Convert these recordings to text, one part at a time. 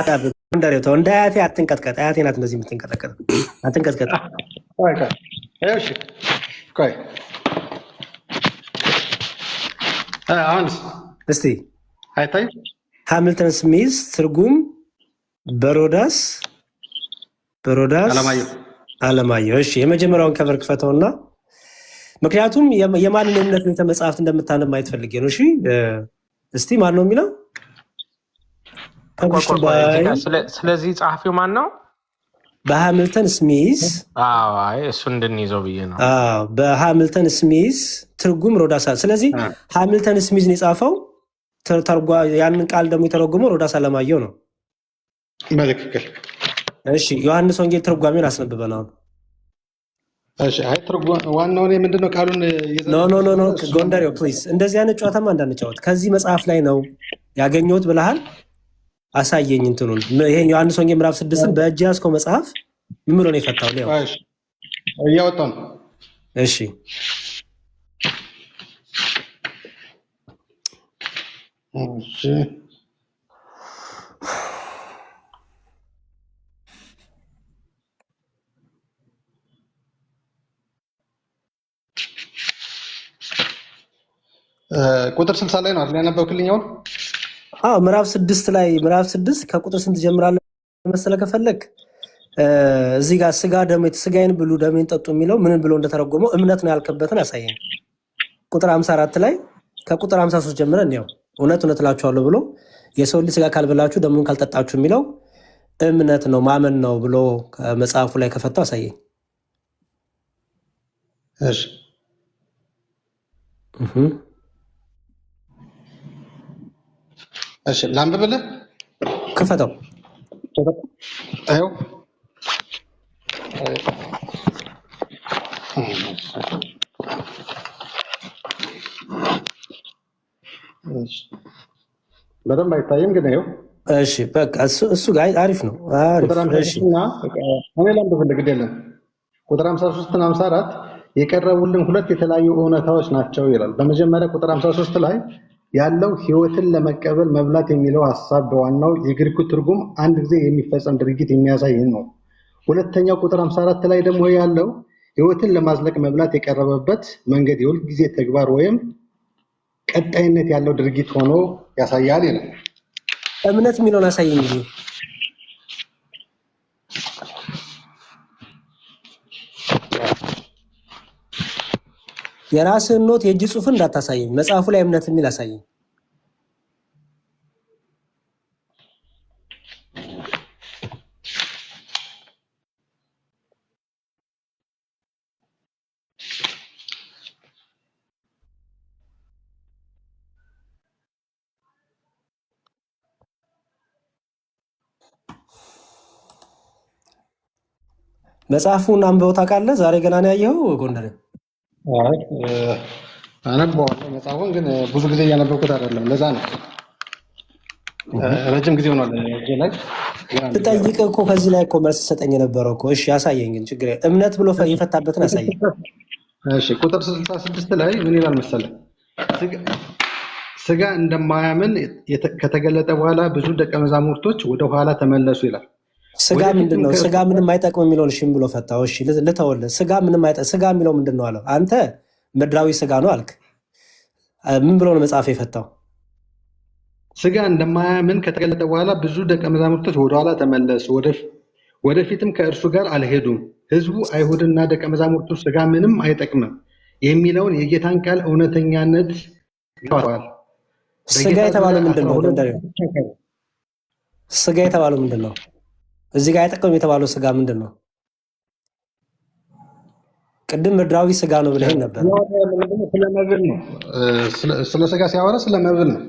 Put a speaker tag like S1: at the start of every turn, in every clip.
S1: አጣብቅ እንደሬው ተው እንዳያቴ አትንቀጥቀጥ። አያቴ ናት እንደዚህ የምትንቀጥቀጥ። አትንቀጥቀጥ።
S2: ቆይ እሺ ቆይ አሁንስ
S1: እስቲ
S2: አይታይ
S1: ሃሚልተን ስሚዝ ትርጉም በሮዳስ አለማየሁ። እሺ የመጀመሪያውን ከበር ክፈተውና ምክንያቱም የማንን እምነት ነው ተመጻሕፍት እንደምታነብ ማየት ፈልጌ ነው። እሺ እስቲ ማን ነው የሚለው?
S3: ስለዚህ ጸሐፊው ማን ነው?
S1: በሃሚልተን ስሚዝ።
S3: አይ እሱ እንድንይዘው ብዬ ነው።
S1: በሃሚልተን ስሚዝ ትርጉም ሮዳስ። ስለዚህ ሃሚልተን ስሚዝ ነው የጻፈው። ያንን ቃል ደግሞ የተረጎመው ሮዳስ አለማየሁ ነው።
S2: መልክክል።
S1: እሺ ዮሐንስ ወንጌል ትርጓሜውን አስነብበን አሁን።
S2: እሺ አይ ዋናው ነው ምንድነው ቃሉን
S1: ኖ ጎንደሬው ፕሊዝ እንደዚህ አይነት ጨዋታማ እንዳንጫወት። ከዚህ መጽሐፍ ላይ ነው ያገኘሁት ብለሃል። አሳየኝ እንትኑን። ይሄን ዮሐንስ ወንጌል ምዕራፍ 6ን በእጅ ያዝከው መጽሐፍ ምን ብሎ ነው የፈታው? ነው
S2: እሺ እያወጣው ነው።
S1: እሺ
S2: እሺ ቁጥር 60 ላይ ነው አይደል ያነበብክልኝ? አሁን
S1: ምዕራፍ 6 ላይ ምዕራፍ 6 ከቁጥር ስንት ጀምራለህ መሰለህ? ከፈለክ እዚህ ጋር ስጋዬን ብሉ ደሜን ጠጡ የሚለው ምን ብሎ እንደተረጎመው እምነት ነው ያልከበትን አሳየኝ። ቁጥር 54 ላይ ከቁጥር 53 ጀምረን ያው እውነት እላችኋለሁ ብሎ የሰው ልጅ ስጋ ካልበላችሁ ደሙን ካልጠጣችሁ የሚለው እምነት ነው ማመን ነው ብሎ ከመጽሐፉ ላይ ከፈታው አሳየኝ።
S2: እሺ እሺ ላንብብልህ።
S1: ክፈተው።
S2: አይው በደንብ አይታይም ግን አይው።
S1: እሺ በቃ እሱ ጋር አሪፍ ነው።
S2: እሺ እኔ ላንብብልህ ግድ የለም። ቁጥር 53 እና 54 የቀረቡልን ሁለት የተለያዩ እውነታዎች ናቸው ይላል። በመጀመሪያ ቁጥር 53 ላይ ያለው ህይወትን ለመቀበል መብላት የሚለው ሐሳብ በዋናው የግሪኩ ትርጉም አንድ ጊዜ የሚፈጸም ድርጊት የሚያሳይ ነው። ሁለተኛው ቁጥር 54 ላይ ደግሞ ያለው ህይወትን ለማዝለቅ መብላት የቀረበበት መንገድ የሁል ጊዜ ተግባር ወይም ቀጣይነት ያለው ድርጊት ሆኖ ያሳያል ይላል።
S1: እምነት የሚለውን አሳየኝ እንጂ የራስህን ኖት የእጅ ጽሑፍ እንዳታሳየኝ። መጽሐፉ ላይ እምነት የሚል አሳየኝ። መጽሐፉን አንብበው ታውቃለህ? ዛሬ ገና ነው ያየኸው ጎንደሬ?
S2: አነበዋለሁ መጽሐፉን ግን ብዙ ጊዜ እያነበብኩት አይደለም። ለዛ ነው ረጅም ጊዜ ሆኗል እጄ ላይ
S1: ትጠይቅ እኮ ከዚህ ላይ እኮ መልስ ሰጠኝ የነበረው እኮ። እሺ አሳየኝ ግን ችግር እምነት ብሎ የፈታበትን አሳየኝ።
S2: እሺ ቁጥር 66 ላይ ምን ይላል መሰለህ? ስጋ እንደማያምን ከተገለጠ በኋላ ብዙ ደቀ መዛሙርቶች ወደ ኋላ ተመለሱ ይላል።
S1: ስጋ ምንድን ነው? ስጋ ምንም አይጠቅም የሚለውን እሺ ብሎ ፈታው። እሺ ልተወልህ። ስጋ ምንም አይጠቅም። ስጋ የሚለው ምንድን ነው አለው። አንተ ምድራዊ ስጋ ነው አልክ። ምን ብሎ ነው መጽሐፍ የፈታው?
S2: ስጋ እንደማያምን ከተገለጠ በኋላ ብዙ ደቀ መዛሙርቶች ወደ ኋላ ተመለሱ፣ ወደፊትም ከእርሱ ጋር አልሄዱም። ህዝቡ አይሁድና ደቀ መዛሙርቱ ስጋ ምንም አይጠቅምም የሚለውን የጌታን ቃል እውነተኛነት ይዋዋል።
S1: ስጋ የተባለው ምንድን ነው? ስጋ የተባለው ምንድን ነው? እዚህ ጋር አይጠቅም የተባለው ስጋ ምንድን ነው? ቅድም ምድራዊ ስጋ ነው ብለህ ነበር።
S2: ስለመብል ነው። ስለ ስጋ ሲያወራ ስለመብል ነው።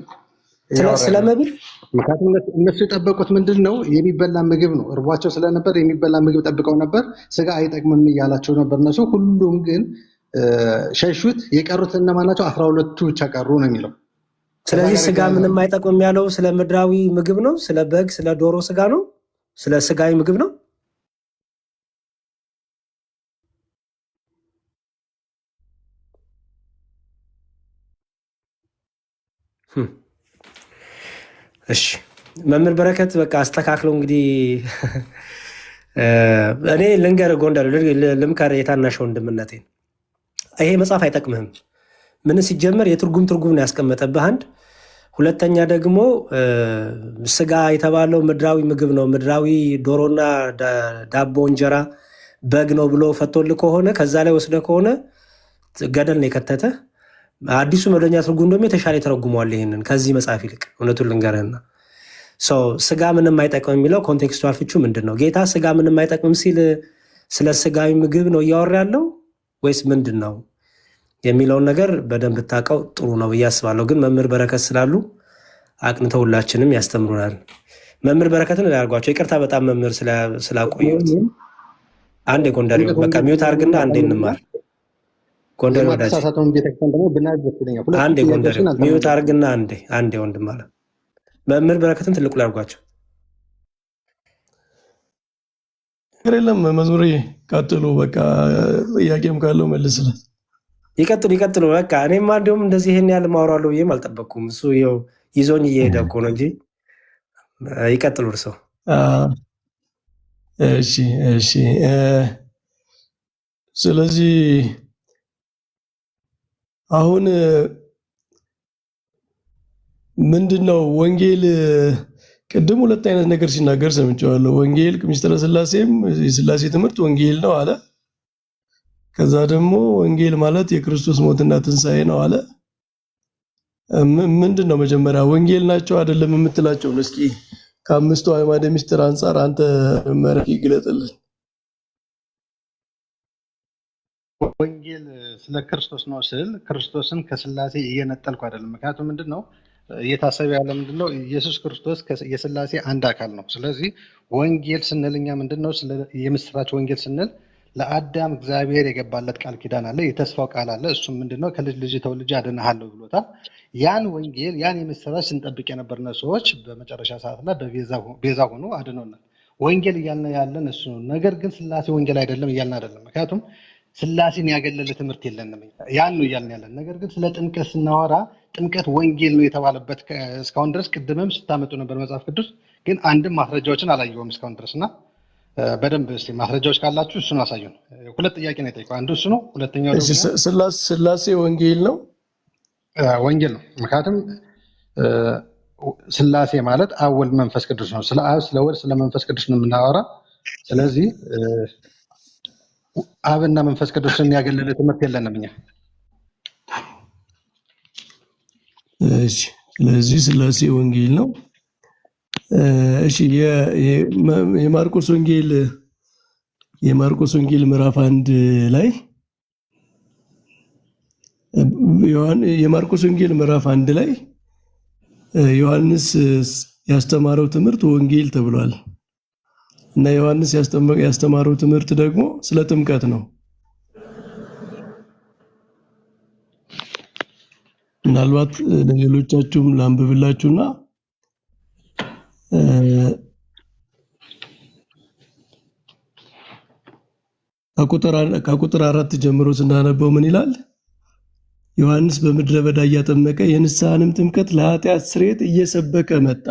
S1: ስለመብል
S2: ምክንያቱም እነሱ የጠበቁት ምንድን ነው? የሚበላ ምግብ ነው። እርቧቸው ስለነበር የሚበላ ምግብ ጠብቀው ነበር። ስጋ አይጠቅምም እያላቸው ነበር እነሱ። ሁሉም ግን ሸሹት። የቀሩት እነማን ናቸው? 12ቱ ብቻ ቀሩ ነው የሚለው።
S1: ስለዚህ ስጋ ምንም አይጠቅምም ያለው ስለ ምድራዊ ምግብ ነው። ስለ በግ፣ ስለ ዶሮ ስጋ ነው። ስለ ስጋዊ ምግብ ነው። እሺ መምህር በረከት በቃ አስተካክለው እንግዲህ እኔ ልንገር ጎንደር ልምከር የታናሽ ወንድምነቴን ይሄ መጽሐፍ አይጠቅምህም። ምን ሲጀመር የትርጉም ነው ያስቀመጠብህ አንድ። ሁለተኛ ደግሞ ስጋ የተባለው ምድራዊ ምግብ ነው፣ ምድራዊ ዶሮና ዳቦ እንጀራ በግ ነው ብሎ ፈቶልህ ከሆነ ከዛ ላይ ወስደ ከሆነ ገደል ነው የከተተ። አዲሱ መደበኛ ትርጉም ደግሞ የተሻለ ይተረጉመዋል ይሄንን ከዚህ መጽሐፍ ይልቅ። እውነቱን ልንገርህና ስጋ ምንም አይጠቅም የሚለው ኮንቴክስቱዋል ፍቹ ምንድን ነው? ጌታ ስጋ ምንም አይጠቅምም ሲል ስለ ስጋዊ ምግብ ነው እያወራ ያለው ወይስ ምንድን ነው የሚለውን ነገር በደንብ ብታውቀው ጥሩ ነው ብዬ አስባለሁ። ግን መምህር በረከት ስላሉ አቅንተው ሁላችንም ያስተምሩናል። መምህር በረከትን ያርጓቸው። ይቅርታ በጣም መምህር ስላቆየሁት። አንዴ ጎንደሬው በቃ ሚውት አድርግና አንዴ እንማር። ጎንደሬ ወዳጅ አንዴ ጎንደሬው ሚውት አድርግና አንዴ ወንድም አለ መምህር በረከትን ትልቁ ላርጓቸው።
S4: የለም መዝሙሬ ቀጥሉ። በቃ ጥያቄም ካለው መልስለት።
S1: ይቀጥሉ። በቃ እኔማ እንዲሁም እንደዚህ ይሄን ያህል ማውራለሁ ብዬም አልጠበቅኩም። እሱ ይኸው ይዞኝ እየሄደ እኮ ነው እንጂ ይቀጥሉ እርሰው።
S4: እሺ። ስለዚህ አሁን ምንድን ነው ወንጌል? ቅድም ሁለት አይነት ነገር ሲናገር ሰምቼዋለሁ። ወንጌል ምስጢረ ሥላሴም የሥላሴ ትምህርት ወንጌል ነው አለ። ከዛ ደግሞ ወንጌል ማለት የክርስቶስ ሞትና ትንሣኤ ነው አለ። ምንድን ነው መጀመሪያ ወንጌል ናቸው አይደለም የምትላቸው? እስኪ ከአምስቱ አዕማደ ምስጢር አንጻር አንተ መረክ ይግለጥልን።
S2: ወንጌል ስለ ክርስቶስ ነው ስል ክርስቶስን ከሥላሴ እየነጠልኩ አይደለም። ምክንያቱም ምንድን ነው እየታሰበ ያለ ምንድን ነው ኢየሱስ ክርስቶስ የሥላሴ አንድ አካል ነው። ስለዚህ ወንጌል ስንል እኛ ምንድን ነው የምስራች ወንጌል ስንል ለአዳም እግዚአብሔር የገባለት ቃል ኪዳን አለ፣ የተስፋው ቃል አለ። እሱም ምንድነው ከልጅ ልጅ ተወልጄ አድንሃለሁ ብሎታል። ያን ወንጌል ያን የምስራች ስንጠብቅ የነበርነ ሰዎች በመጨረሻ ሰዓት ላይ ቤዛ ሆኖ አድኖናል። ወንጌል እያልን ያለን እሱ ነው። ነገር ግን ሥላሴ ወንጌል አይደለም እያልን አይደለም። ምክንያቱም ሥላሴን ያገለለ ትምህርት የለንም። ያን ነው እያልን ያለን። ነገር ግን ስለ ጥምቀት ስናወራ ጥምቀት ወንጌል ነው የተባለበት እስካሁን ድረስ ቅድምም ስታመጡ ነበር መጽሐፍ ቅዱስ፣ ግን አንድም ማስረጃዎችን አላየሁም እስካሁን ድረስ እና በደንብ እስቲ ማስረጃዎች ካላችሁ እሱን አሳዩን። ሁለት ጥያቄ ነው የጠየቀው። አንዱ እሱ ነው። ሁለተኛው ደግሞ
S4: ሥላሴ ወንጌል ነው
S2: ወንጌል ነው። ምክንያቱም ሥላሴ ማለት አብ ወልድ መንፈስ ቅዱስ ነው። ስለ አብ ስለ ወልድ ስለ መንፈስ ቅዱስ ነው የምናወራ። ስለዚህ አብና መንፈስ ቅዱስን ያገለለ ትምህርት የለንም እኛ።
S4: እሺ፣ ስለዚህ ሥላሴ ወንጌል ነው። እሺ የማርቆስ ወንጌል ምዕራፍ 1 ላይ የማርቆስ ወንጌል ምዕራፍ 1 ላይ ዮሐንስ ያስተማረው ትምህርት ወንጌል ተብሏል እና ዮሐንስ ያስተማረው ትምህርት ደግሞ ስለ ጥምቀት ነው። ምናልባት ለሌሎቻችሁም ላንብብላችሁና ከቁጥር 4 ጀምሮ ስናነበው ምን ይላል? ዮሐንስ በምድረ በዳ እያጠመቀ የንስሐንም ጥምቀት ለኃጢአት ስርየት እየሰበከ መጣ።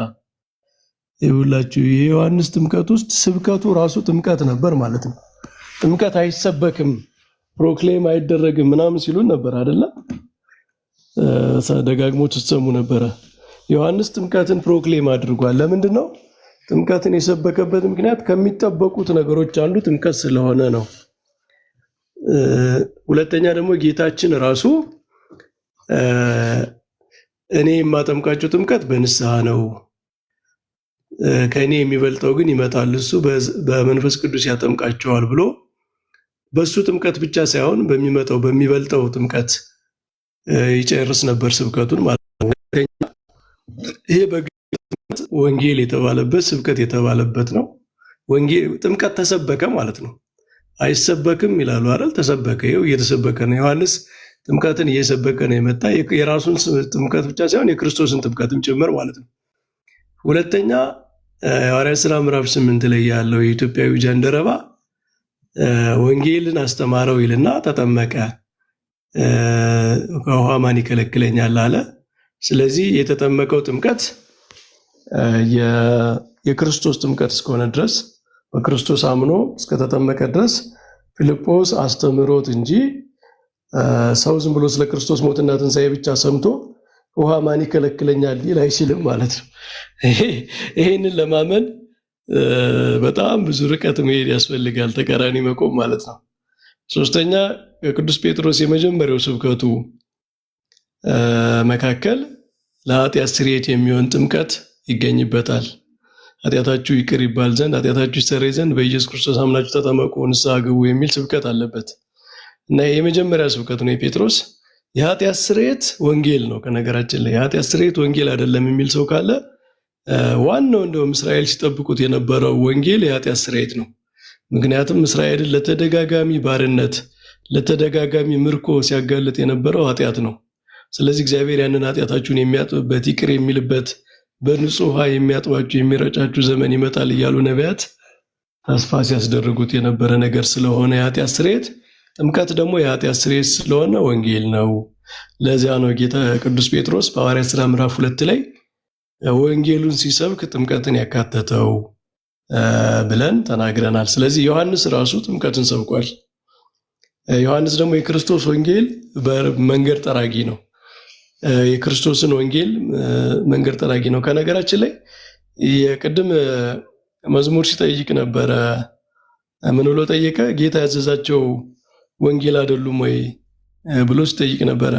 S4: ይኸውላችሁ የዮሐንስ ጥምቀት ውስጥ ስብከቱ ራሱ ጥምቀት ነበር ማለት ነው። ጥምቀት አይሰበክም፣ ፕሮክሌም አይደረግም ምናምን ሲሉን ነበር አይደለ? ደጋግሞ ትሰሙ ነበረ። ዮሐንስ ጥምቀትን ፕሮክሌም አድርጓል። ለምንድን ነው ጥምቀትን የሰበከበት ምክንያት? ከሚጠበቁት ነገሮች አንዱ ጥምቀት ስለሆነ ነው። ሁለተኛ ደግሞ ጌታችን ራሱ እኔ የማጠምቃቸው ጥምቀት በንስሐ ነው፣ ከእኔ የሚበልጠው ግን ይመጣል፣ እሱ በመንፈስ ቅዱስ ያጠምቃቸዋል ብሎ በሱ ጥምቀት ብቻ ሳይሆን በሚበልጠው ጥምቀት ይጨርስ ነበር ስብከቱን ማለት ነው። ይሄ ወንጌል የተባለበት ስብከት የተባለበት ነው። ወንጌል ጥምቀት ተሰበከ ማለት ነው። አይሰበክም ይላሉ አይደል? ተሰበከ። ይኸው እየተሰበከ ነው። ዮሐንስ ጥምቀትን እየሰበከ ነው የመጣ የራሱን ጥምቀት ብቻ ሳይሆን የክርስቶስን ጥምቀትም ጭምር ማለት ነው። ሁለተኛ ሐዋርያት ሥራ ምዕራፍ 8 ላይ ያለው የኢትዮጵያዊ ጃንደረባ ወንጌልን አስተማረው ይልና ተጠመቀ። ከውሃ ማን ይከለክለኛል አለ። ስለዚህ የተጠመቀው ጥምቀት የክርስቶስ ጥምቀት እስከሆነ ድረስ በክርስቶስ አምኖ እስከተጠመቀ ድረስ ፊልጶስ አስተምሮት እንጂ ሰው ዝም ብሎ ስለ ክርስቶስ ሞትና ትንሣኤ ብቻ ሰምቶ ውሃ ማን ይከለክለኛል ሊል አይችልም ማለት ነው። ይሄንን ለማመን በጣም ብዙ ርቀት መሄድ ያስፈልጋል፣ ተቃራኒ መቆም ማለት ነው። ሶስተኛ የቅዱስ ጴጥሮስ የመጀመሪያው ስብከቱ መካከል ለኃጢአት ስርየት የሚሆን ጥምቀት ይገኝበታል። ኃጢአታችሁ ይቅር ይባል ዘንድ ኃጢአታችሁ ይሰረይ ዘንድ በኢየሱስ ክርስቶስ አምናችሁ ተጠመቁ ንስሐ ግቡ የሚል ስብከት አለበት እና የመጀመሪያ ስብከቱ ነው የጴጥሮስ። የኃጢአት ስርየት ወንጌል ነው። ከነገራችን ላይ የኃጢአት ስርየት ወንጌል አይደለም የሚል ሰው ካለ ዋናው እንደውም እስራኤል ሲጠብቁት የነበረው ወንጌል የኃጢአት ስርየት ነው። ምክንያቱም እስራኤልን ለተደጋጋሚ ባርነት ለተደጋጋሚ ምርኮ ሲያጋልጥ የነበረው ኃጢአት ነው። ስለዚህ እግዚአብሔር ያንን ኃጢአታችሁን የሚያጥብበት ይቅር የሚልበት በንጹህ ውሃ የሚያጥባችሁ የሚረጫችሁ ዘመን ይመጣል እያሉ ነቢያት ተስፋ ሲያስደርጉት የነበረ ነገር ስለሆነ የኃጢአት ስርየት፣ ጥምቀት ደግሞ የኃጢአት ስርየት ስለሆነ ወንጌል ነው። ለዚያ ነው ጌታ ቅዱስ ጴጥሮስ በሐዋርያት ሥራ ምዕራፍ 2 ላይ ወንጌሉን ሲሰብክ ጥምቀትን ያካተተው ብለን ተናግረናል። ስለዚህ ዮሐንስ ራሱ ጥምቀትን ሰብኳል። ዮሐንስ ደግሞ የክርስቶስ ወንጌል መንገድ ጠራጊ ነው። የክርስቶስን ወንጌል መንገድ ጠራጊ ነው። ከነገራችን ላይ የቅድም መዝሙር ሲጠይቅ ነበረ። ምን ብሎ ጠየቀ? ጌታ ያዘዛቸው ወንጌል አይደሉም ወይ ብሎ ሲጠይቅ ነበረ።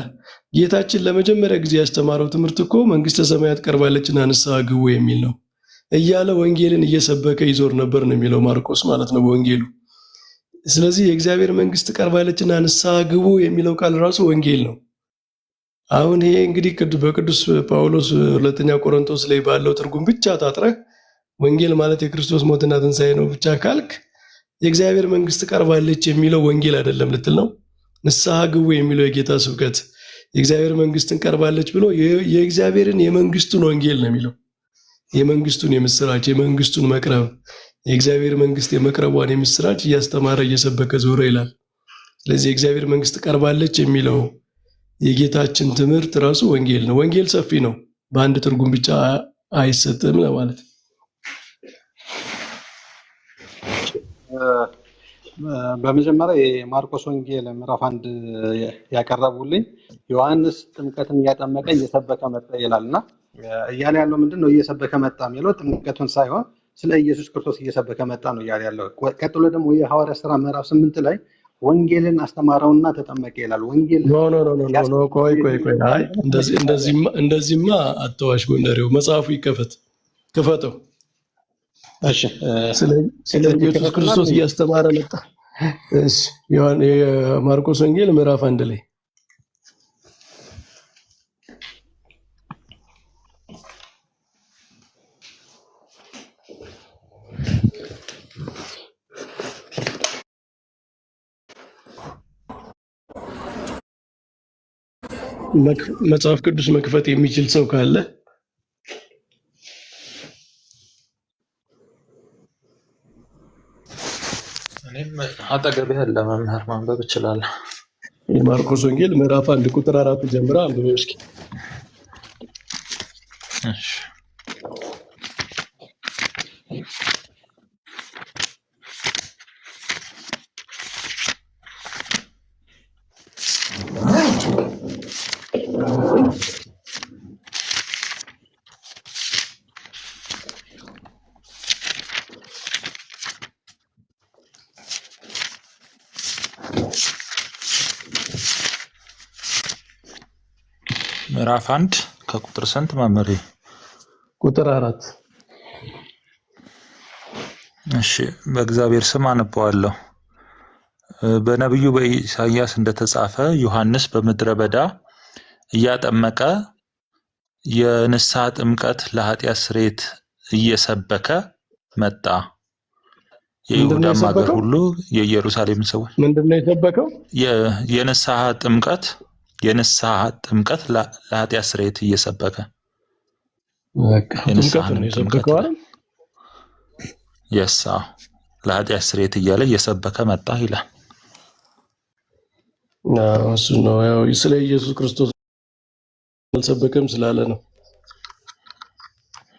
S4: ጌታችን ለመጀመሪያ ጊዜ ያስተማረው ትምህርት እኮ መንግስተ ሰማያት ቀርባለችና ንስሐ ግቡ የሚል ነው እያለ ወንጌልን እየሰበከ ይዞር ነበር ነው የሚለው ማርቆስ ማለት ነው በወንጌሉ። ስለዚህ የእግዚአብሔር መንግስት ቀርባለችና ንስሐ ግቡ የሚለው ቃል ራሱ ወንጌል ነው። አሁን ይሄ እንግዲህ በቅዱስ ጳውሎስ ሁለተኛ ቆሮንቶስ ላይ ባለው ትርጉም ብቻ ታጥረህ ወንጌል ማለት የክርስቶስ ሞትና ትንሣኤ ነው ብቻ ካልክ የእግዚአብሔር መንግስት ቀርባለች የሚለው ወንጌል አይደለም ልትል ነው። ንስሐ ግቡ የሚለው የጌታ ስብከት የእግዚአብሔር መንግስትን ቀርባለች ብሎ የእግዚአብሔርን የመንግስቱን ወንጌል ነው የሚለው። የመንግስቱን የምስራች የመንግስቱን መቅረብ የእግዚአብሔር መንግስት የመቅረቧን የምስራች እያስተማረ እየሰበከ ዞረ ይላል። ስለዚህ የእግዚአብሔር መንግስት ቀርባለች የሚለው የጌታችን ትምህርት ራሱ ወንጌል ነው። ወንጌል ሰፊ ነው፣ በአንድ ትርጉም ብቻ አይሰጥም ለማለት ነው።
S2: በመጀመሪያ የማርቆስ ወንጌል ምዕራፍ 1 ያቀረቡልኝ ዮሐንስ ጥምቀትን እያጠመቀ እየሰበከ መጣ ይላልና እያለ ያለው ምንድነው? እየሰበከ መጣ የሚለው ጥምቀቱን ሳይሆን ስለ ኢየሱስ ክርስቶስ እየሰበከ መጣ ነው እያለ ያለው። ቀጥሎ ደግሞ የሐዋርያት ሥራ ምዕራፍ 8 ላይ ወንጌልን አስተማረውና ተጠመቀ ይላል። ወንጌል
S4: ኖ ቆይ አይ እንደዚህማ አትዋሽ ጎንደሬው፣ መጽሐፉ ክፈተው። እሺ ስለ ኢየሱስ ክርስቶስ እያስተማረ መጣ። እሺ የማርቆስ ወንጌል ምዕራፍ 1 ላይ መጽሐፍ ቅዱስ መክፈት የሚችል ሰው ካለ
S5: እኔም አጠገብህ ያለ መምህር ማንበብ እችላለሁ።
S4: የማርቆስ ወንጌል ምዕራፍ 1 ቁጥር 4 ጀምራ አንብበው እስኪ።
S5: እሺ ምዕራፍ 1 ከቁጥር ስንት መምህር?
S4: ቁጥር 4።
S5: እሺ በእግዚአብሔር ስም አነበዋለሁ። በነቢዩ በኢሳይያስ እንደተጻፈ ዮሐንስ በምድረ በዳ እያጠመቀ የንስሐ ጥምቀት ለኃጢአት ስርየት እየሰበከ መጣ። የይሁዳም ሀገር ሁሉ የኢየሩሳሌም ሰዎች
S4: ምንድነው የሰበከው?
S5: የንስሐ ጥምቀት ለኃጢአት ስርየት እየሰበከ ለኃጢአት ስርየት እያለ እየሰበከ መጣ ይላል።
S4: እሱ ነው ያው ስለ ኢየሱስ ክርስቶስ አልሰበከም ስላለ ነው።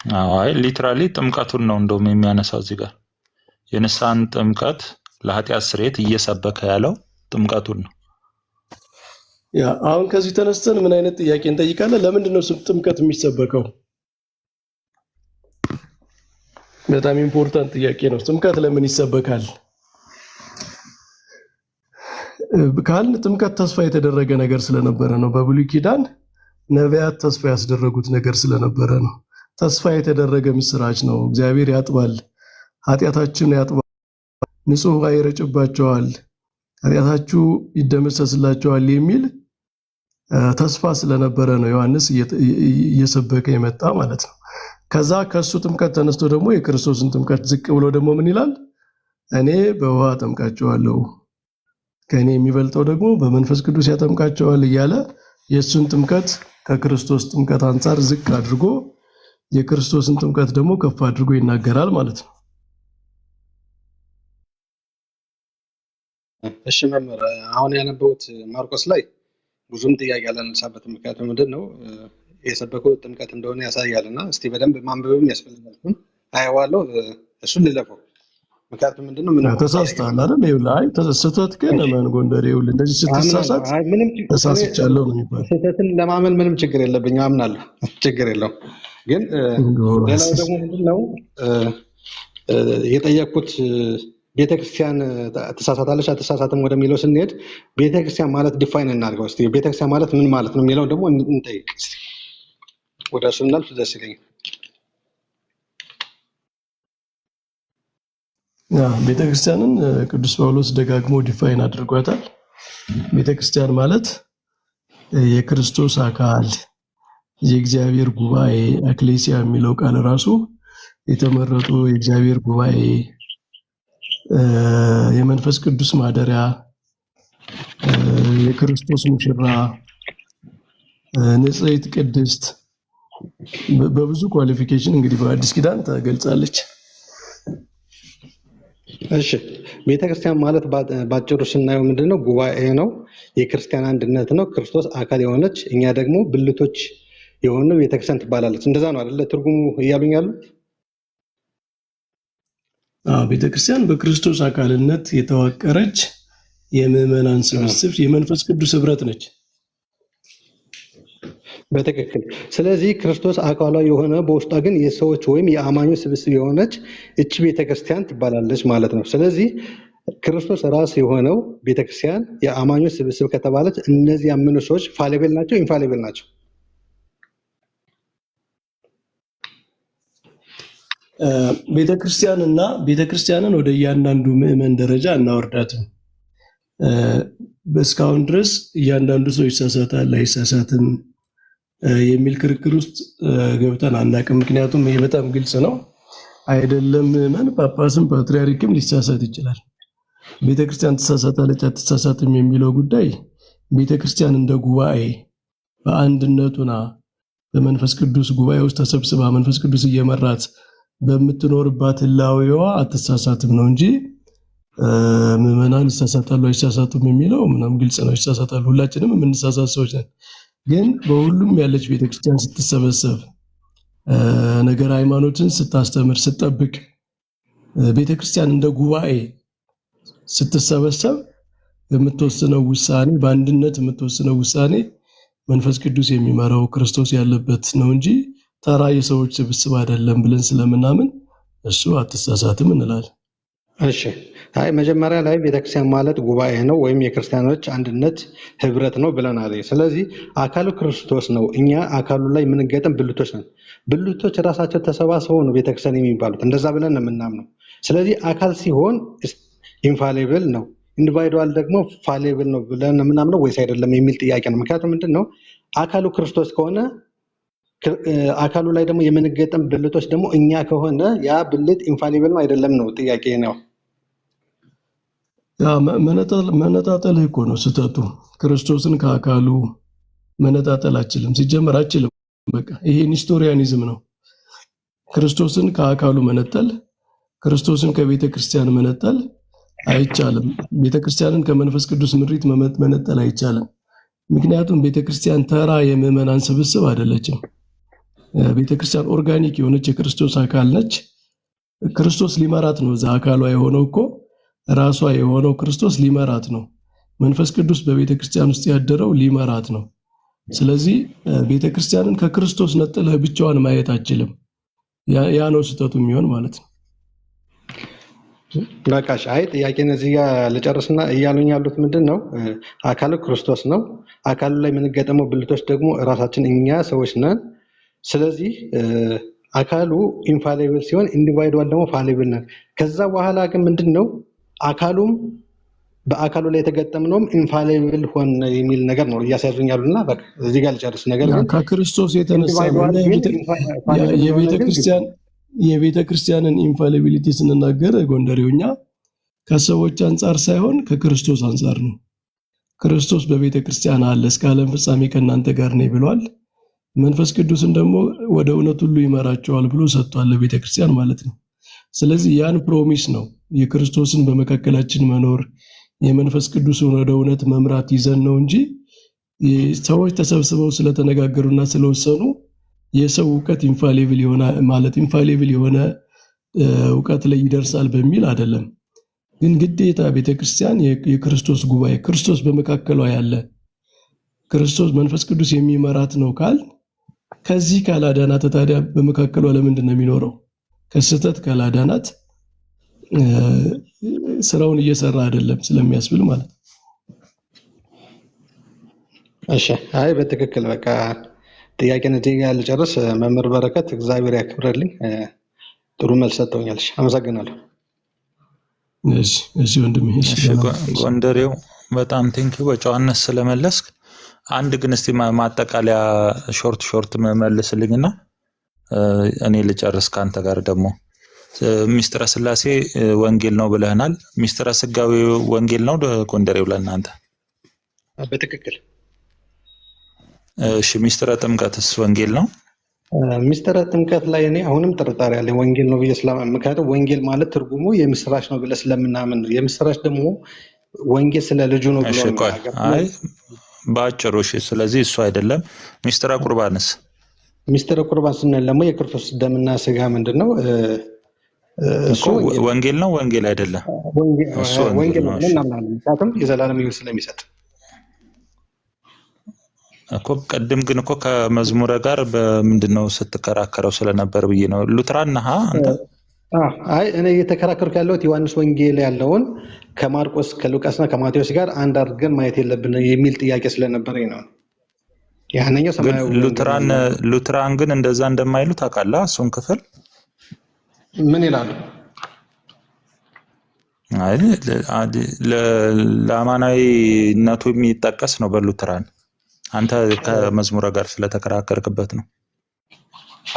S5: አይ ሊትራሊ ጥምቀቱን ነው እንደውም የሚያነሳው እዚህ ጋር የንስሐን ጥምቀት ለኃጢአት ስርየት እየሰበከ ያለው ጥምቀቱን ነው።
S4: ያ አሁን ከዚህ ተነስተን ምን አይነት ጥያቄ እንጠይቃለን? ለምንድን ነው ጥምቀት የሚሰበከው? በጣም ኢምፖርታንት ጥያቄ ነው። ጥምቀት ለምን ይሰበካል ካልን ጥምቀት ተስፋ የተደረገ ነገር ስለነበረ ነው። በብሉይ ኪዳን ነቢያት ተስፋ ያስደረጉት ነገር ስለነበረ ነው። ተስፋ የተደረገ ምስራች ነው። እግዚአብሔር ያጥባል፣ ኃጢአታችሁን ያጥባል፣ ንጹህ ውሃ ይረጭባቸዋል፣ ኃጢአታችሁ ይደመሰስላቸዋል የሚል ተስፋ ስለነበረ ነው ዮሐንስ እየሰበከ የመጣ ማለት ነው። ከዛ ከሱ ጥምቀት ተነስቶ ደግሞ የክርስቶስን ጥምቀት ዝቅ ብሎ ደግሞ ምን ይላል? እኔ በውሃ አጠምቃቸዋለሁ፣ ከእኔ የሚበልጠው ደግሞ በመንፈስ ቅዱስ ያጠምቃቸዋል እያለ የእሱን ጥምቀት ከክርስቶስ ጥምቀት አንጻር ዝቅ አድርጎ የክርስቶስን ጥምቀት ደግሞ ከፍ አድርጎ ይናገራል ማለት ነው።
S2: እሺ መምህር፣ አሁን ያነበቡት ማርቆስ ላይ ብዙም ጥያቄ ያላነሳበት ምክንያቱ ምንድን ነው? የሰበከው ጥምቀት እንደሆነ ያሳያልና እስቲ በደንብ ማንበብም ያስፈልጋል። አየዋለሁ፣ እሱን ልለፈው። ምክንያቱም ምንድን ነው ምንም
S4: ተሳስተሃል አይደል? ይኸውልህ፣ አይ ስህተት ግን ማን ጎንደር ይኸውልህ፣ እንደዚህ ስትሳሳት ተሳስቻለሁ ነው የሚባለው።
S2: ስህተትን ለማመን ምንም ችግር የለብኝም፣ አምናለሁ፣ ችግር የለውም። ግን ሌላው ደግሞ ምንድን ነው የጠየቅኩት ቤተክርስቲያን ትሳሳታለች አትሳሳትም ወደሚለው ስንሄድ ቤተክርስቲያን ማለት ዲፋይን እናድርገው እስቲ። ቤተክርስቲያን ማለት ምን ማለት ነው የሚለው ደግሞ እንጠይቅ እስቲ። ወደ እሱ እናልፍ ደስ ይለኛል።
S4: ቤተክርስቲያንን ቅዱስ ጳውሎስ ደጋግሞ ዲፋይን አድርጓታል። ቤተክርስቲያን ማለት የክርስቶስ አካል፣ የእግዚአብሔር ጉባኤ፣ ኤክሌሲያ የሚለው ቃል ራሱ የተመረጡ የእግዚአብሔር ጉባኤ፣ የመንፈስ ቅዱስ ማደሪያ፣ የክርስቶስ ሙሽራ፣ ንጽሕት ቅድስት በብዙ ኳሊፊኬሽን እንግዲህ በአዲስ ኪዳን ተገልጻለች።
S2: እሺ ቤተክርስቲያን ማለት ባጭሩ ስናየው ምንድነው? ጉባኤ ነው፣ የክርስቲያን አንድነት ነው፣ ክርስቶስ አካል የሆነች እኛ ደግሞ ብልቶች የሆኑ ቤተክርስቲያን ትባላለች። እንደዛ ነው አይደለ ትርጉሙ እያሉኝ ያሉት?
S4: ቤተክርስቲያን በክርስቶስ አካልነት የተዋቀረች የምዕመናን ስብስብ የመንፈስ ቅዱስ ህብረት ነች።
S2: በትክክል። ስለዚህ ክርስቶስ አካሏ የሆነ በውስጧ ግን የሰዎች ወይም የአማኞች ስብስብ የሆነች እቺ ቤተክርስቲያን ትባላለች ማለት ነው። ስለዚህ ክርስቶስ ራስ የሆነው ቤተክርስቲያን የአማኞች ስብስብ ከተባለች እነዚህ ያመኑ ሰዎች ፋሊብል ናቸው ኢንፋሊብል ናቸው?
S4: ቤተክርስቲያንን ወደ እያንዳንዱ ምዕመን ደረጃ እናወርዳትም። እስካሁን ድረስ እያንዳንዱ ሰው ይሳሳታል አይሳሳትም የሚል ክርክር ውስጥ ገብተን አናውቅም። ምክንያቱም ይሄ በጣም ግልጽ ነው። አይደለም ምዕመን ጳጳስም ፓትርያርክም ሊሳሳት ይችላል። ቤተክርስቲያን ትሳሳታለች አትሳሳትም የሚለው ጉዳይ ቤተክርስቲያን እንደ ጉባኤ በአንድነቱና በመንፈስ ቅዱስ ጉባኤ ውስጥ ተሰብስባ መንፈስ ቅዱስ እየመራት በምትኖርባት ህላዌዋ አትሳሳትም ነው እንጂ ምዕመናን ይሳሳታሉ አይሳሳቱም የሚለው ምንም ግልጽ ነው። ይሳሳታሉ፣ ሁላችንም የምንሳሳት ሰዎች ነን። ግን በሁሉም ያለች ቤተክርስቲያን ስትሰበሰብ ነገር ሃይማኖትን ስታስተምር ስትጠብቅ ቤተክርስቲያን እንደ ጉባኤ ስትሰበሰብ የምትወስነው ውሳኔ በአንድነት የምትወስነው ውሳኔ መንፈስ ቅዱስ የሚመራው ክርስቶስ ያለበት ነው እንጂ ተራ የሰዎች ስብስብ አይደለም ብለን ስለምናምን እሱ አትሳሳትም እንላለን።
S2: እሺ አይ መጀመሪያ ላይ ቤተክርስቲያን ማለት ጉባኤ ነው ወይም የክርስቲያኖች አንድነት ህብረት ነው ብለናል። ስለዚህ አካሉ ክርስቶስ ነው። እኛ አካሉ ላይ የምንገጠም ብልቶች ነን። ብልቶች ራሳቸው ተሰባስበው ነው ቤተክርስቲያን የሚባሉት። እንደዛ ብለን ነው የምናምነው። ስለዚህ አካል ሲሆን ኢንፋሊብል ነው፣ ኢንዲቪዱዋል ደግሞ ፋሊብል ነው ብለን ነው የምናምነው ወይስ አይደለም የሚል ጥያቄ ነው። ምክንያቱም ምንድነው አካሉ ክርስቶስ ከሆነ አካሉ ላይ ደግሞ የምንገጠም ብልቶች ደግሞ እኛ ከሆነ ያ ብልት ኢንፋሊብል ነው አይደለም ነው ጥያቄ ነው።
S4: ያ መነጣጠል እኮ ነው ስህተቱ። ክርስቶስን ከአካሉ መነጣጠል አችልም፣ ሲጀመር አችልም። በቃ ይሄ ኒስቶሪያኒዝም ነው። ክርስቶስን ከአካሉ መነጠል፣ ክርስቶስን ከቤተ ክርስቲያን መነጠል አይቻልም። ቤተ ክርስቲያንን ከመንፈስ ቅዱስ ምሪት መነጠል አይቻልም። ምክንያቱም ቤተ ክርስቲያን ተራ የምዕመናን ስብስብ አይደለችም። ቤተክርስቲያን ኦርጋኒክ የሆነች የክርስቶስ አካል ነች። ክርስቶስ ሊመራት ነው። እዛ አካሏ የሆነው እኮ ራሷ የሆነው ክርስቶስ ሊመራት ነው። መንፈስ ቅዱስ በቤተክርስቲያን ውስጥ ያደረው ሊመራት ነው። ስለዚህ ቤተክርስቲያንን ከክርስቶስ ነጥለህ ብቻዋን ማየት አትችልም። ያ ነው ስህተቱ የሚሆን ማለት ነው።
S2: በቃሽ። አይ ጥያቄን እዚህ ጋር ልጨርስና እያሉኝ ያሉት ምንድን ነው? አካሉ ክርስቶስ ነው። አካሉ ላይ የምንገጠመው ብልቶች ደግሞ እራሳችን እኛ ሰዎች ነን። ስለዚህ አካሉ ኢንፋሊብል ሲሆን ኢንዲቪዱዋል ደግሞ ፋሊብል ነን። ከዛ በኋላ ግን ምንድን ነው አካሉም በአካሉ ላይ የተገጠምነውም ኢንፋሊብል ሆን የሚል ነገር ነው እያሳያዙኝ ያሉና በቃ እዚህ ጋር ልጨርስ። ነገር ግን
S4: ከክርስቶስ የተነሳ የቤተክርስቲያንን ኢንፋሊቢሊቲ ስንናገር ጎንደሬውኛ ከሰዎች አንጻር ሳይሆን ከክርስቶስ አንጻር ነው። ክርስቶስ በቤተክርስቲያን አለ፣ እስከ ዓለም ፍጻሜ ከእናንተ ጋር ነኝ ብሏል። መንፈስ ቅዱስን ደግሞ ወደ እውነት ሁሉ ይመራቸዋል ብሎ ሰጥቷል ለቤተክርስቲያን ማለት ነው። ስለዚህ ያን ፕሮሚስ ነው የክርስቶስን በመካከላችን መኖር የመንፈስ ቅዱስን ወደ እውነት መምራት ይዘን ነው እንጂ ሰዎች ተሰብስበው ስለተነጋገሩና ስለወሰኑ የሰው ዕውቀት ኢንፋሊብል የሆነ ዕውቀት ላይ ይደርሳል በሚል አይደለም። ግን ግዴታ ቤተክርስቲያን የክርስቶስ ጉባኤ ክርስቶስ በመካከሏ ያለ ክርስቶስ መንፈስ ቅዱስ የሚመራት ነው ካል ከዚህ ካላዳናት ታዲያ በመካከሏ ለምንድን ነው የሚኖረው? ከስህተት ካላዳናት ስራውን እየሰራ አይደለም ስለሚያስብል ማለት ነው።
S2: እሺ አይ በትክክል በቃ ጥያቄን እዚህ ጋር ልጨርስ። መምህር በረከት እግዚአብሔር ያክብርልኝ። ጥሩ መልስ ሰጥተውኛል። አመሰግናለሁ።
S4: እሺ ወንድሜ። እሺ
S5: ጎንደሬው በጣም ቴንኪው በጨዋነት ስለመለስክ። አንድ ግን እስቲ ማጠቃለያ ሾርት መልስልኝና እኔ ልጨርስ ካንተ ጋር ደግሞ ሚስጥረ ስላሴ ወንጌል ነው ብለህናል። ሚስጥረ ስጋዊ ወንጌል ነው ጎንደሬው ለእናንተ?
S2: በትክክል።
S5: እሺ ሚስጥረ ጥምቀትስ ወንጌል ነው?
S2: ሚስጥረ ጥምቀት ላይ እኔ አሁንም ጥርጣሬ ያለኝ ወንጌል ነው ብዬ ምክንያቱም ወንጌል ማለት ትርጉሙ የምስራች ነው ብለህ ስለምናምን ነው። የምስራች ደግሞ ወንጌል ስለ ልጁ ነው ብሎ
S5: አይ በአጭሩ እሺ። ስለዚህ እሱ አይደለም። ሚስጥረ ቁርባንስ? ሚስጥረ
S2: ቁርባን ስንል ደግሞ የክርስቶስ ደምና ስጋ ምንድን ነው?
S5: እሱ ወንጌል ነው ወንጌል አይደለም?
S2: ወንጌል ነው እናምናለን። ምክንያቱም የዘላለም ሕይወት ስለሚሰጥ
S5: እኮ። ቅድም ግን እኮ ከመዝሙረ ጋር በምንድነው ስትከራከረው ስለነበር ብዬ ነው። ሉትራን ነህ አንተ?
S2: አይ እኔ እየተከራከርኩ ያለሁት ዮሐንስ ወንጌል ያለውን ከማርቆስ ከሉቃስና ከማቴዎስ ጋር አንድ አድርገን ማየት የለብን የሚል ጥያቄ ስለነበረኝ ነው። ያንኛው ሰማያዊ
S5: ሉትራን ግን እንደዛ እንደማይሉ ታውቃለህ? እሱን ክፍል
S2: ምን ይላሉ?
S5: አይ ለአማናዊነቱ የሚጠቀስ ነው በሉትራን። አንተ ከመዝሙረ ጋር ስለተከራከርክበት ነው።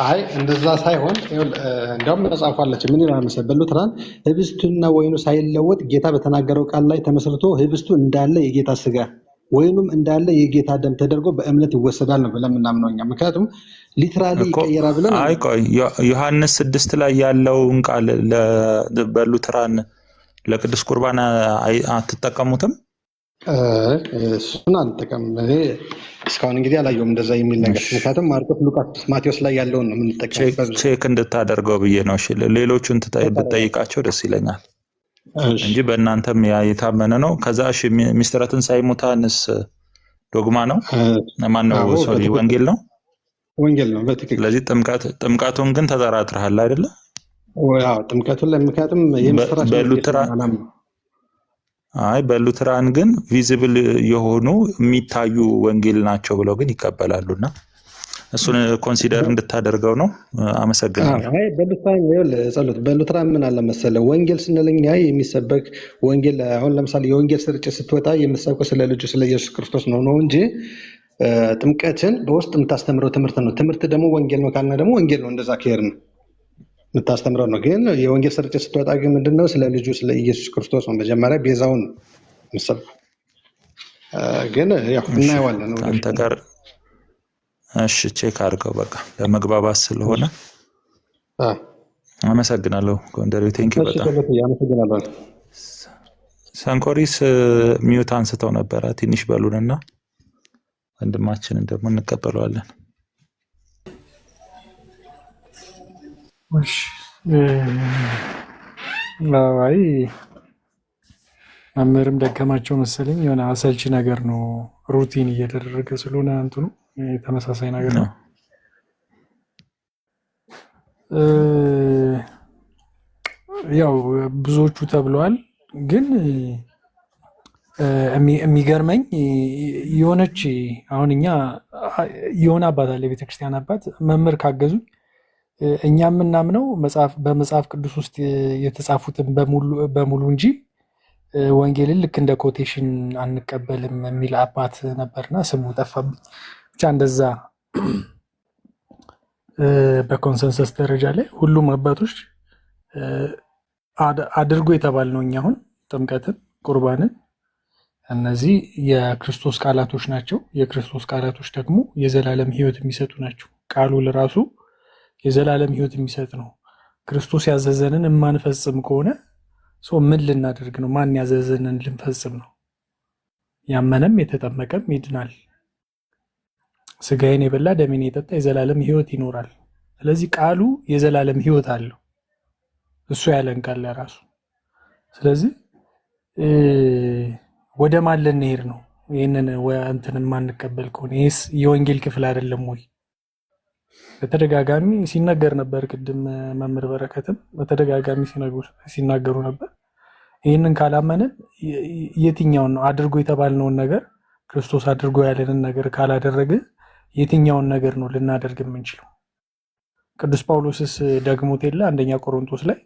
S2: አይ እንደዛ ሳይሆን እንዲያውም መጽሐፉ አለች። ምን ይላል መሰለህ? በሉትራን ህብስቱና ወይኑ ሳይለወጥ ጌታ በተናገረው ቃል ላይ ተመስርቶ ህብስቱ እንዳለ የጌታ ስጋ ወይኑም እንዳለ የጌታ ደም ተደርጎ በእምነት ይወሰዳል ነው ብለን የምናምነው እኛ። ምክንያቱም ሊትራሊ ይቀየራል ብለን።
S5: አይ ቆይ ዮሐንስ 6 ላይ ያለውን ቃል በሉትራን ለቅዱስ ቁርባን አትጠቀሙትም?
S2: እሱን አንጠቀምም። እስካሁን እንግዲህ አላየሁም እንደዛ የሚል ነገር። ምክንያቱም ማርቆስ፣ ሉቃስ፣ ማቴዎስ ላይ ያለውን ነው የምንጠቀመው።
S5: ቼክ እንድታደርገው ብዬ ነው። እሺ ሌሎቹን ብትጠይቃቸው ደስ ይለኛል እንጂ በእናንተም የታመነ ነው። ከዛ እሺ ሚስጥረ ትንሣኤ ሙታንስ ዶግማ ነው? ማነው? ሶሪ ወንጌል ነው።
S2: ወንጌል ነው በትክክል።
S5: ስለዚህ ጥምቀቱን ግን ተጠራጥረሃል አይደለ?
S2: አዎ ጥምቀቱን ለምክንያቱም የምስራች
S5: በሉትራን ግን ቪዚብል የሆኑ የሚታዩ ወንጌል ናቸው ብለው ግን ይቀበላሉና እሱን ኮንሲደር እንድታደርገው ነው። አመሰግናለሁ።
S2: አይ በሉትራን ምን አለ መሰለህ፣ ወንጌል ስንልኛ የሚሰበክ ወንጌል አሁን ለምሳሌ የወንጌል ስርጭት ስትወጣ የምትሰብከው ስለ ልጁ ስለ ኢየሱስ ክርስቶስ ነው እንጂ ጥምቀትን በውስጥ የምታስተምረው ትምህርት ነው። ትምህርት ደግሞ ወንጌል ነው ካልና ደግሞ ወንጌል ነው። እንደዛ ከሄድ ነው የምታስተምረው ነው። ግን የወንጌል ስርጭት ስትወጣ ግን ምንድነው? ስለ ልጁ ስለ ኢየሱስ ክርስቶስ ነው። መጀመሪያ ቤዛውን የምትሰብከው ግን ያው እናየዋለን
S5: አንተ ጋር። እሺ ቼክ አድርገው በቃ ለመግባባት ስለሆነ አመሰግናለሁ ጎንደሬው። ቴንኪው በጣም
S2: አመሰግናለሁ።
S5: ሰንኮሪስ ሚዩት አንስተው ነበረ። ትንሽ በሉንና ወንድማችንን ደግሞ እንቀበለዋለን።
S6: እሺ አይ መምህርም ደከማቸው መሰለኝ። የሆነ አሰልቺ ነገር ነው፣ ሩቲን እየተደረገ ስለሆነ እንትኑ ተመሳሳይ ነገር ነው። ያው ብዙዎቹ ተብለዋል፣ ግን የሚገርመኝ የሆነች አሁን እኛ የሆነ አባት አለ የቤተክርስቲያን አባት መምህር ካገዙ እኛ የምናምነው በመጽሐፍ ቅዱስ ውስጥ የተጻፉትን በሙሉ እንጂ ወንጌልን ልክ እንደ ኮቴሽን አንቀበልም የሚል አባት ነበርና ስሙ ጠፋብኝ። ብቻ እንደዛ በኮንሰንሰስ ደረጃ ላይ ሁሉም አባቶች አድርጎ የተባልነው እኛ አሁን ጥምቀትን፣ ቁርባንን እነዚህ የክርስቶስ ቃላቶች ናቸው። የክርስቶስ ቃላቶች ደግሞ የዘላለም ሕይወት የሚሰጡ ናቸው። ቃሉ ለራሱ የዘላለም ሕይወት የሚሰጥ ነው። ክርስቶስ ያዘዘንን የማንፈጽም ከሆነ ምን ልናደርግ ነው? ማን ያዘዘንን ልንፈጽም ነው? ያመነም የተጠመቀም ይድናል። ስጋዬን የበላ ደሜን የጠጣ የዘላለም ሕይወት ይኖራል። ስለዚህ ቃሉ የዘላለም ሕይወት አለው። እሱ ያለን ቃል ለራሱ። ስለዚህ ወደ ማን ልንሄድ ነው? ይህንን እንትን የማንቀበል ከሆነ ይህስ የወንጌል ክፍል አይደለም ወይ? በተደጋጋሚ ሲነገር ነበር። ቅድም መምህር በረከትም በተደጋጋሚ ሲናገሩ ነበር። ይህንን ካላመንን የትኛውን ነው አድርጎ የተባልነውን ነገር ክርስቶስ አድርጎ ያለንን ነገር ካላደረገ የትኛውን ነገር ነው ልናደርግ የምንችለው? ቅዱስ ጳውሎስስ ደግሞት የለ አንደኛ ቆሮንቶስ ላይ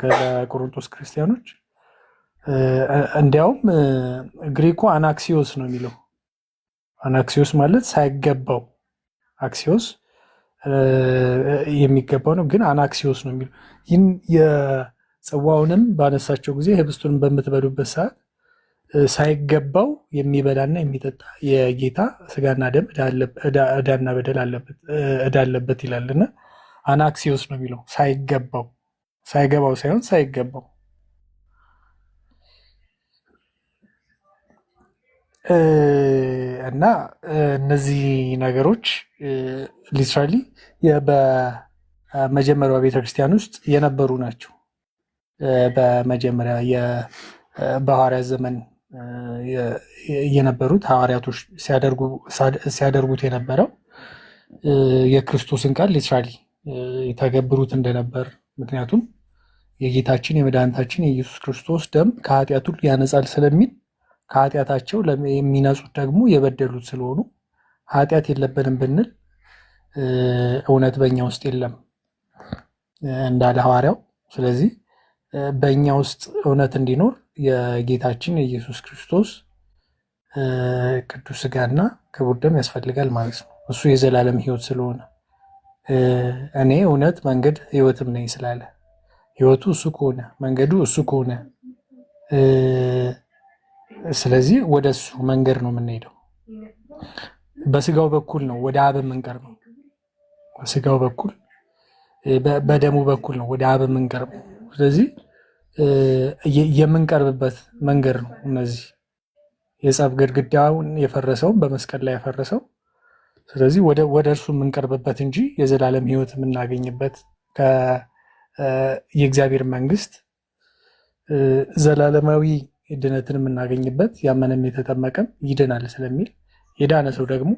S6: ከቆሮንቶስ ክርስቲያኖች እንዲያውም ግሪኩ አናክሲዮስ ነው የሚለው። አናክሲዮስ ማለት ሳይገባው፣ አክሲዮስ የሚገባው ነው፣ ግን አናክሲዮስ ነው የሚለው። ይህን የጽዋውንም ባነሳቸው ጊዜ ህብስቱንም በምትበሉበት ሰዓት ሳይገባው የሚበላና የሚጠጣ የጌታ ስጋና ደም ዕዳና በደል ዕዳ አለበት ይላልና አናክሲዮስ ነው የሚለው። ሳይገባው ሳይሆን ሳይገባው። እና እነዚህ ነገሮች ሊትራሊ በመጀመሪያው ቤተክርስቲያን ውስጥ የነበሩ ናቸው። በመጀመሪያ በሐዋርያት ዘመን የነበሩት ሐዋርያቶች ሲያደርጉት የነበረው የክርስቶስን ቃል ሊትራሊ የተገብሩት እንደነበር፣ ምክንያቱም የጌታችን የመድኃኒታችን የኢየሱስ ክርስቶስ ደም ከኃጢአት ሁሉ ያነጻል ስለሚል ከኃጢአታቸው የሚነጹት ደግሞ የበደሉት ስለሆኑ ኃጢአት የለብንም ብንል እውነት በእኛ ውስጥ የለም እንዳለ ሐዋርያው። ስለዚህ በእኛ ውስጥ እውነት እንዲኖር የጌታችን የኢየሱስ ክርስቶስ ቅዱስ ሥጋና ክቡር ደም ያስፈልጋል ማለት ነው። እሱ የዘላለም ሕይወት ስለሆነ እኔ እውነት መንገድ ሕይወትም ነኝ ስላለ ሕይወቱ እሱ ከሆነ መንገዱ እሱ ከሆነ ስለዚህ ወደ እሱ መንገድ ነው የምንሄደው። በስጋው በኩል ነው ወደ አብ የምንቀርበው። በስጋው በኩል በደሙ በኩል ነው ወደ አብ የምንቀርበው። ስለዚህ የምንቀርብበት መንገድ ነው። እነዚህ የጸብ ግድግዳውን የፈረሰውን በመስቀል ላይ ያፈረሰው። ስለዚህ ወደ እርሱ የምንቀርብበት እንጂ የዘላለም ሕይወት የምናገኝበት የእግዚአብሔር መንግስት ዘላለማዊ ድነትን የምናገኝበት ያመነም የተጠመቀም ይድናል ስለሚል የዳነ ሰው ደግሞ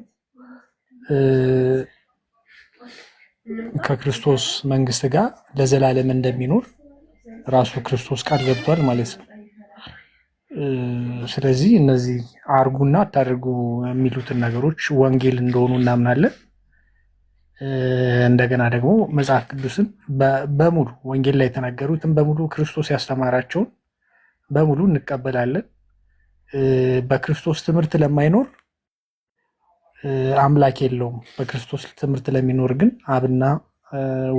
S6: ከክርስቶስ መንግስት ጋር ለዘላለም እንደሚኖር ራሱ ክርስቶስ ቃል ገብቷል ማለት ነው። ስለዚህ እነዚህ አርጉና አታድርጉ የሚሉትን ነገሮች ወንጌል እንደሆኑ እናምናለን። እንደገና ደግሞ መጽሐፍ ቅዱስን በሙሉ ወንጌል ላይ የተናገሩትን በሙሉ ክርስቶስ ያስተማራቸውን በሙሉ እንቀበላለን። በክርስቶስ ትምህርት ለማይኖር አምላክ የለውም፣ በክርስቶስ ትምህርት ለሚኖር ግን አብና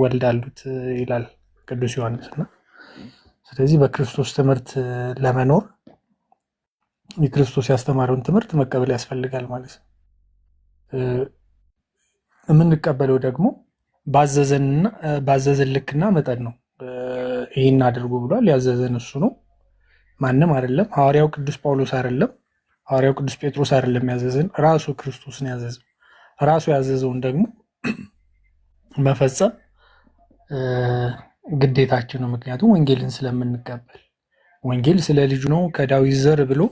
S6: ወልድ አሉት ይላል ቅዱስ ዮሐንስና። ስለዚህ በክርስቶስ ትምህርት ለመኖር የክርስቶስ ያስተማረውን ትምህርት መቀበል ያስፈልጋል ማለት ነው። የምንቀበለው ደግሞ ባዘዘን ልክና መጠን ነው። ይህን አድርጉ ብሏል። ያዘዘን እሱ ነው፣ ማንም አይደለም። ሐዋርያው ቅዱስ ጳውሎስ አይደለም፣ ሐዋርያው ቅዱስ ጴጥሮስ አይደለም ያዘዘን፣ ራሱ ክርስቶስ ነው ያዘዘው። ራሱ ያዘዘውን ደግሞ መፈጸም ግዴታችን ነው። ምክንያቱም ወንጌልን ስለምንቀበል ወንጌል ስለ ልጁ ነው ከዳዊት ዘር ብሎ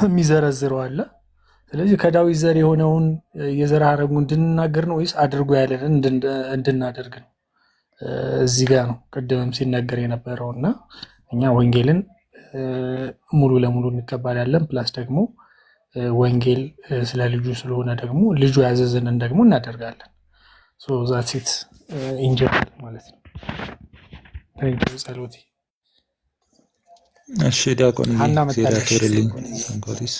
S6: የሚዘረዝረው አለ። ስለዚህ ከዳዊት ዘር የሆነውን የዘር ሐረጉ እንድንናገር ነው ወይስ አድርጎ ያለንን እንድናደርግ ነው? እዚህ ጋር ነው ቅድምም ሲነገር የነበረው እና እኛ ወንጌልን ሙሉ ለሙሉ እንቀበላለን። ፕላስ ደግሞ ወንጌል ስለ ልጁ ስለሆነ ደግሞ ልጁ ያዘዘንን ደግሞ እናደርጋለን። ዛት ሴት ኢንጀነራል ማለት ነው። ጸሎቴ።
S5: እሺ ዲያቆን
S6: ሀና
S5: እግዚአብሔር
S6: መጣለች።
S5: ያክብርልኝ። ሰንኮሪስ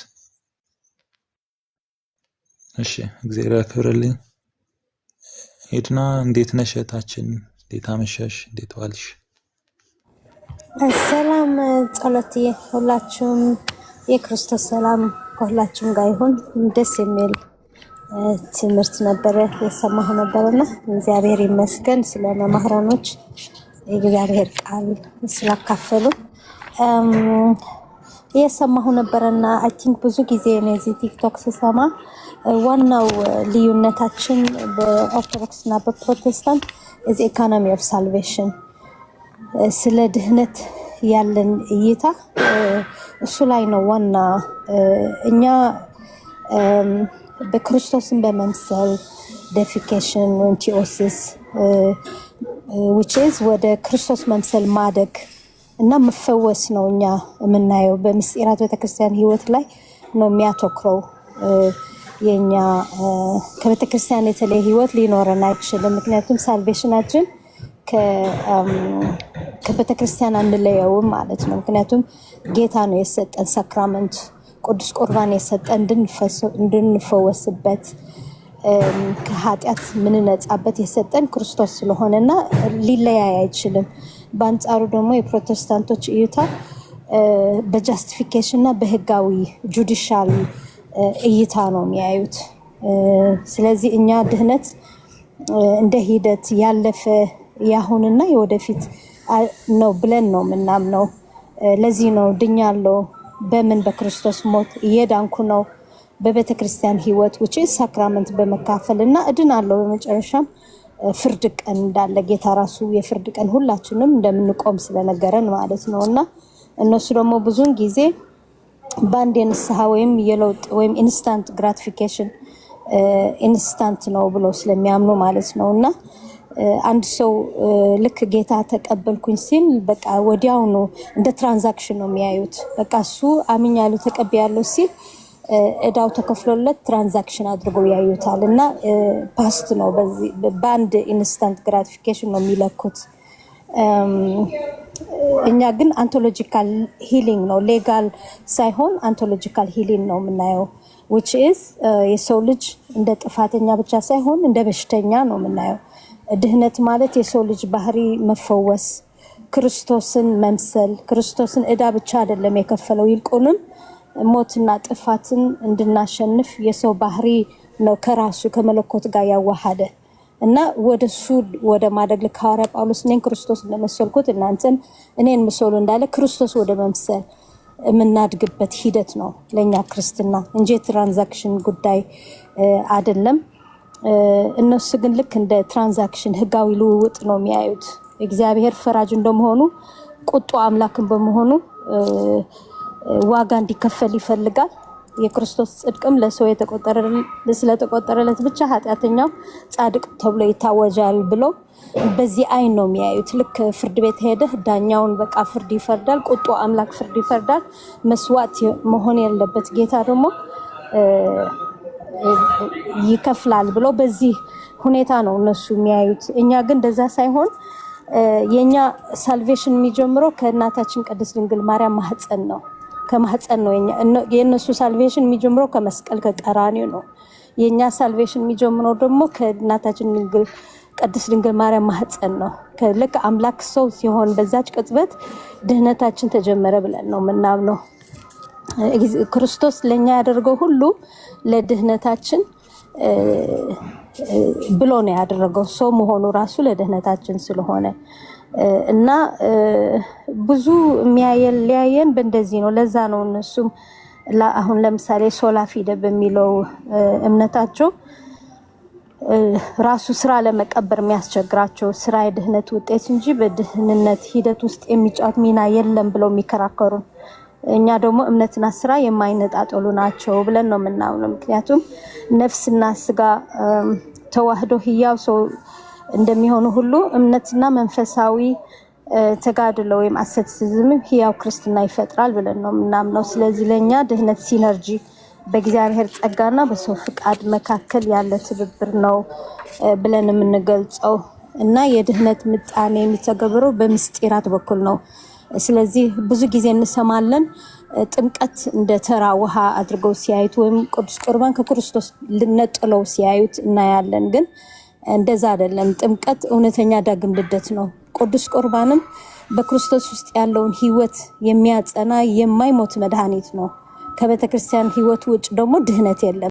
S5: እሺ እግዚአብሔር ያክብርልኝ። ሄድና እንዴት ነሽ እህታችን? እንዴት አመሻሽ? እንዴት ዋልሽ?
S7: ሰላም ጸሎትዬ፣ ሁላችሁም የክርስቶስ ሰላም ከሁላችሁም ጋር ይሁን። ደስ የሚል ትምህርት ነበረ የሰማሁ ነበርና እግዚአብሔር ይመስገን ስለ መምህራኖች የእግዚአብሔር ቃል ስላካፈሉ የሰማሁ ነበርና አይ ቲንክ ብዙ ጊዜ እነዚህ ቲክቶክ ስሰማ ዋናው ልዩነታችን በኦርቶዶክስ እና በፕሮቴስታንት እዚ ኢኮኖሚ ኦፍ ሳልቬሽን ስለ ድህነት ያለን እይታ እሱ ላይ ነው ዋና። እኛ በክርስቶስን በመምሰል ዴፊኬሽን ቲኦሲስ which is ወደ ክርስቶስ መምሰል ማደግ እና መፈወስ ነው እኛ የምናየው። በምስጢራት ቤተክርስቲያን ህይወት ላይ ነው የሚያተኩረው። የኛ ከቤተክርስቲያን የተለየ ህይወት ሊኖረን አይችልም። ምክንያቱም ሳልቬሽናችን ከቤተክርስቲያን አንለየውም ማለት ነው። ምክንያቱም ጌታ ነው የሰጠን ሳክራመንት ቅዱስ ቁርባን የሰጠን እንድንፈወስበት ከኃጢአት ምንነጻበት የሰጠን ክርስቶስ ስለሆነና ሊለያይ አይችልም። በአንጻሩ ደግሞ የፕሮቴስታንቶች እይታ በጃስቲፊኬሽን እና በህጋዊ ጁዲሻል እይታ ነው የሚያዩት። ስለዚህ እኛ ድህነት እንደ ሂደት ያለፈ ያሁንና የወደፊት ነው ብለን ነው ምናምነው። ለዚህ ነው ድኛለሁ በምን በክርስቶስ ሞት እየዳንኩ ነው በቤተክርስቲያን ህይወት which is ሳክራመንት በመካፈልና እድናለሁ በመጨረሻም ፍርድ ቀን እንዳለ ጌታ ራሱ የፍርድ ቀን ሁላችንም እንደምንቆም ስለነገረን ማለት ነውና እነሱ ደግሞ ብዙን ጊዜ ባንድ የንስሐ ወይም የለውጥ ወይም ኢንስታንት ግራቲፊኬሽን ኢንስታንት ነው ብሎ ስለሚያምኑ ማለት ነውና አንድ ሰው ልክ ጌታ ተቀበልኩኝ ሲል በቃ ወዲያው ነው እንደ ትራንዛክሽን ነው የሚያዩት። በቃ እሱ አምኛለሁ ተቀበያለሁ ሲል እዳው ተከፍሎለት ትራንዛክሽን አድርገው ያዩታል እና ፓስት ነው። በዚህ ባንድ ኢንስታንት ግራቲፊኬሽን ነው የሚለኩት። እኛ ግን አንቶሎጂካል ሂሊንግ ነው፣ ሌጋል ሳይሆን አንቶሎጂካል ሂሊንግ ነው የምናየው which is የሰው ልጅ እንደ ጥፋተኛ ብቻ ሳይሆን እንደ በሽተኛ ነው የምናየው። ድህነት ማለት የሰው ልጅ ባህሪ መፈወስ፣ ክርስቶስን መምሰል። ክርስቶስን እዳ ብቻ አይደለም የከፈለው ይልቁንም ሞትና ጥፋትን እንድናሸንፍ የሰው ባህሪ ነው ከራሱ ከመለኮት ጋር ያዋሃደ እና ወደሱ ወደ ማደግ ለሐዋርያ ጳውሎስ እኔን ክርስቶስ እንደመሰልኩት እናንተም እኔን ምሰሉ እንዳለ ክርስቶስ ወደ መምሰል የምናድግበት ሂደት ነው ለኛ ክርስትና እንጂ ትራንዛክሽን ጉዳይ አይደለም። እነሱ ግን ልክ እንደ ትራንዛክሽን ህጋዊ ልውውጥ ነው የሚያዩት። እግዚአብሔር ፈራጅ እንደመሆኑ ቁጡ አምላክን በመሆኑ ዋጋ እንዲከፈል ይፈልጋል። የክርስቶስ ጽድቅም ለሰው ስለተቆጠረለት ብቻ ኃጢአተኛው ጻድቅ ተብሎ ይታወጃል ብሎ በዚህ አይን ነው የሚያዩት። ልክ ፍርድ ቤት ሄደህ ዳኛውን በቃ ፍርድ ይፈርዳል፣ ቁጡ አምላክ ፍርድ ይፈርዳል። መስዋዕት መሆን ያለበት ጌታ ደግሞ ይከፍላል ብሎ በዚህ ሁኔታ ነው እነሱ የሚያዩት። እኛ ግን እንደዛ ሳይሆን የኛ ሳልቬሽን የሚጀምረው ከእናታችን ቅድስት ድንግል ማርያም ማህፀን ነው። ከማህፀን ነው የነሱ ሳልቬሽን የሚጀምረው ከመስቀል ከቀራንዮ ነው። የኛ ሳልቬሽን የሚጀምረው ደግሞ ከእናታችን ቅድስት ድንግል ማርያም ማህፀን ነው። ልክ አምላክ ሰው ሲሆን በዛች ቅጽበት ድህነታችን ተጀመረ ብለን ነው ምናምነው። ክርስቶስ ለኛ ያደረገው ሁሉ ለድህነታችን ብሎ ነው ያደረገው። ሰው መሆኑ ራሱ ለድህነታችን ስለሆነ እና ብዙ የሚያየን በእንደዚህ ነው። ለዛ ነው እነሱም አሁን ለምሳሌ ሶላ ፊደ በሚለው እምነታቸው ራሱ ስራ ለመቀበር የሚያስቸግራቸው ስራ የድህነት ውጤት እንጂ በድህንነት ሂደት ውስጥ የሚጫወት ሚና የለም ብለው የሚከራከሩ፣ እኛ ደግሞ እምነትና ስራ የማይነጣጠሉ ናቸው ብለን ነው የምናምነው። ምክንያቱም ነፍስና ስጋ ተዋህዶ ህያው ሰው እንደሚሆኑ ሁሉ እምነትና መንፈሳዊ ተጋድሎ ወይም አሰትሲዝም ህያው ክርስትና ይፈጥራል ብለን ነው የምናምነው። ስለዚህ ለኛ ድህነት ሲነርጂ በእግዚአብሔር ጸጋና በሰው ፍቃድ መካከል ያለ ትብብር ነው ብለን የምንገልጸው እና የድህነት ምጣኔ የሚተገበረው በምስጢራት በኩል ነው። ስለዚህ ብዙ ጊዜ እንሰማለን ጥምቀት እንደ ተራ ውሃ አድርገው ሲያዩት ወይም ቅዱስ ቁርባን ከክርስቶስ ልነጥለው ሲያዩት እናያለን። ግን እንደዛ አይደለም። ጥምቀት እውነተኛ ዳግም ልደት ነው። ቅዱስ ቁርባንም በክርስቶስ ውስጥ ያለውን ህይወት የሚያጸና የማይሞት መድኃኒት ነው። ከቤተክርስቲያን ህይወት ውጭ ደግሞ ድህነት የለም።